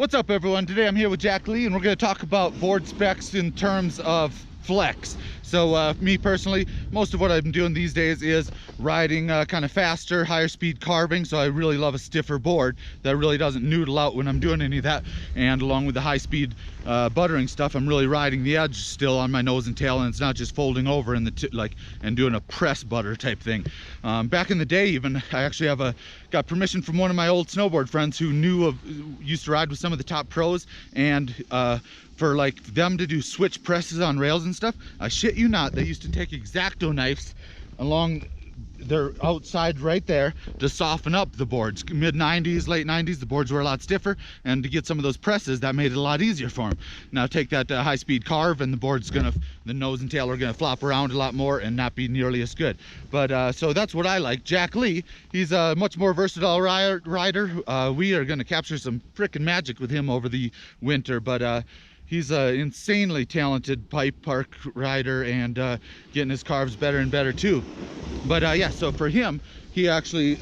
What's up, everyone? Today I'm here with Jack Lee, and we're going to talk about board specs in terms of flex. So me personally, most of what I'm doing these days is riding kind of faster, higher speed carving. So I really love a stiffer board that really doesn't noodle out when I'm doing any of that. And along with the high speed buttering stuff, I'm really riding the edge still on my nose and tail, and it's not just folding over in the and doing a press butter type thing. Back in the day, even I actually got permission from one of my old snowboard friends who used to ride with some of the top pros, and for like them to do switch presses on rails and stuff, I shit you not, they used to take X-Acto knives along their outside right there to soften up the boards. Mid 90s, late 90s, the boards were a lot stiffer, and to get some of those presses, that made it a lot easier for them. Now take that high speed carve, and the nose and tail are gonna flop around a lot more and not be nearly as good. But so that's what I like. Jack Lee, he's a much more versatile rider. We are gonna capture some frickin' magic with him over the winter, but he's an insanely talented pipe park rider, and getting his carves better and better too. But yeah, so for him, he rides two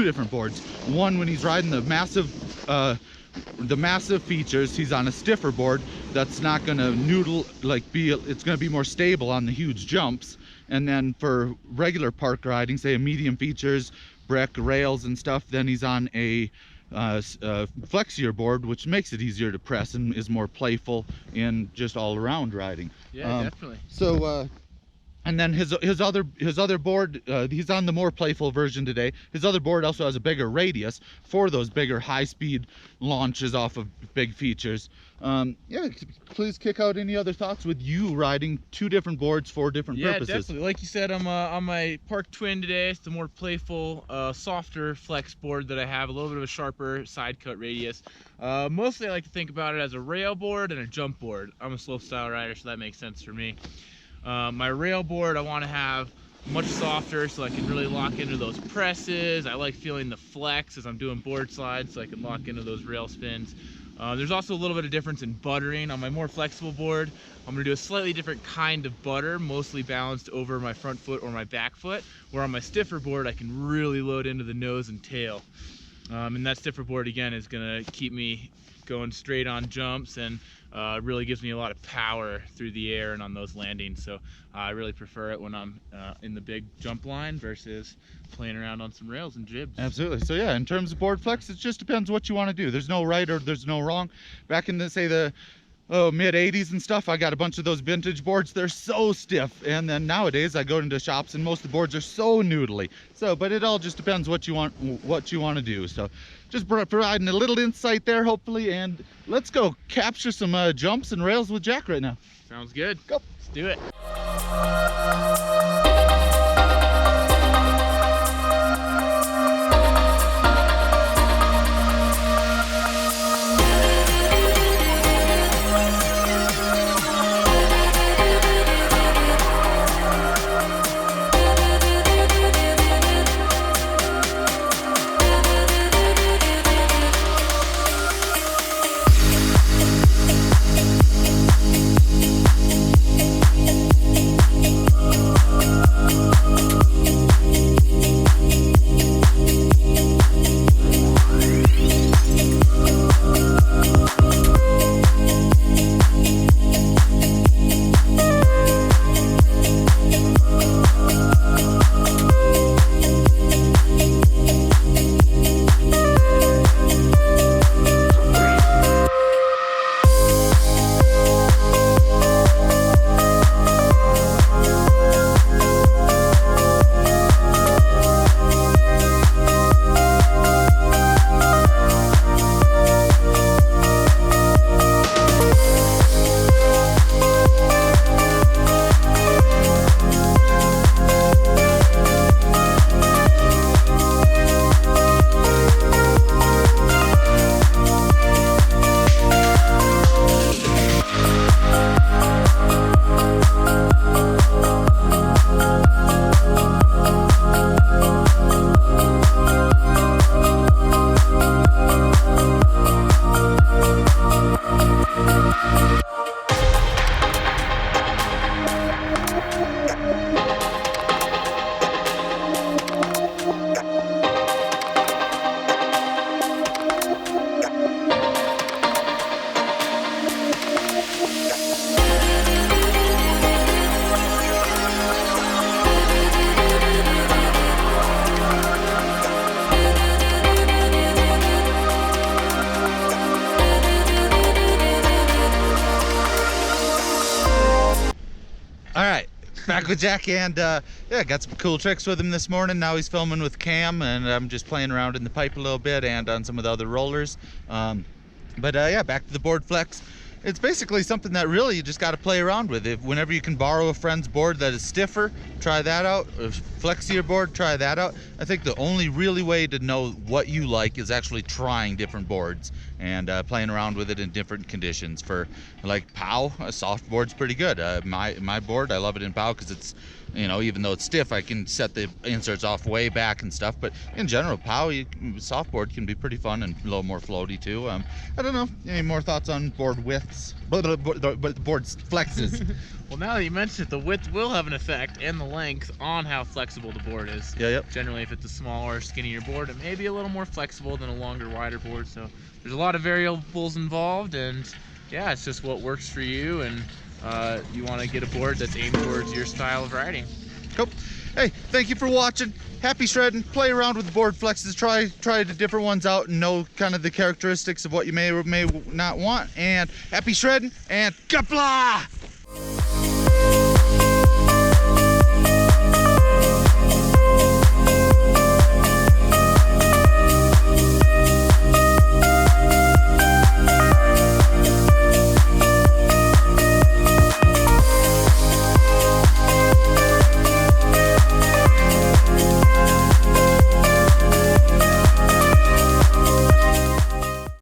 different boards. One, when he's riding the massive features, he's on a stiffer board that's not gonna noodle, it's gonna be more stable on the huge jumps. And then for regular park riding, say a medium features, brick, rails and stuff, then he's on a flexier board, which makes it easier to press and is more playful in just all around riding. Yeah, definitely. So and then his other board, he's on the more playful version today. His other board also has a bigger radius for those bigger high speed launches off of big features. Yeah, please kick out any other thoughts with you riding two different boards for different purposes. Yeah, definitely. Like you said, I'm on my Park Twin today. It's the more playful, softer flex board that I have, a little bit of a sharper side cut radius. Mostly I like to think about it as a rail board and a jump board. I'm a slope style rider, so that makes sense for me. My rail board I want to have much softer so I can really lock into those presses. I like feeling the flex as I'm doing board slides, so I can lock into those rail spins. There's also a little bit of difference in buttering. On my more flexible board, I'm going to do a slightly different kind of butter, mostly balanced over my front foot or my back foot, where on my stiffer board I can really load into the nose and tail. And that stiffer board again is going to keep me going straight on jumps, and really gives me a lot of power through the air and on those landings. So I really prefer it when I'm in the big jump line versus playing around on some rails and jibs. Absolutely. So yeah, in terms of board flex, it just depends what you want to do. There's no right or there's no wrong. Back in the mid 80s and stuff, I got a bunch of those vintage boards. They're so stiff, and then nowadays I go into shops and most of the boards are so noodly. So but it all just depends what you want to do. So just providing a little insight there, hopefully, and let's go capture some jumps and rails with Jack right now. Sounds good. Go. Let's do it. Back with Jack, and yeah, got some cool tricks with him this morning. Now he's filming with Cam, and I'm just playing around in the pipe a little bit and on some of the other rollers. But yeah, back to the board flex. It's basically something that really you just got to play around with. Whenever you can borrow a friend's board that is stiffer, try that out. Or flexier board, try that out. I think the only really way to know what you like is actually trying different boards and playing around with it in different conditions. For like POW, a soft board's pretty good. My board, I love it in POW because it's, you know, even though it's stiff, I can set the inserts off way back and stuff. But in general, POW, soft board can be pretty fun and a little more floaty too. I don't know, any more thoughts on board widths? But the board flexes. Well, now that you mentioned it, the width will have an effect, and the length, on how flexible the board is. Yeah, yep. Generally, if it's a smaller, skinnier board, it may be a little more flexible than a longer, wider board. So there's a lot of variables involved, and yeah, it's just what works for you, and you want to get a board that's aimed towards your style of riding. Cool. Hey, thank you for watching. Happy shredding. Play around with the board flexes. Try the different ones out and know kind of the characteristics of what you may or may not want. And happy shredding and kapla!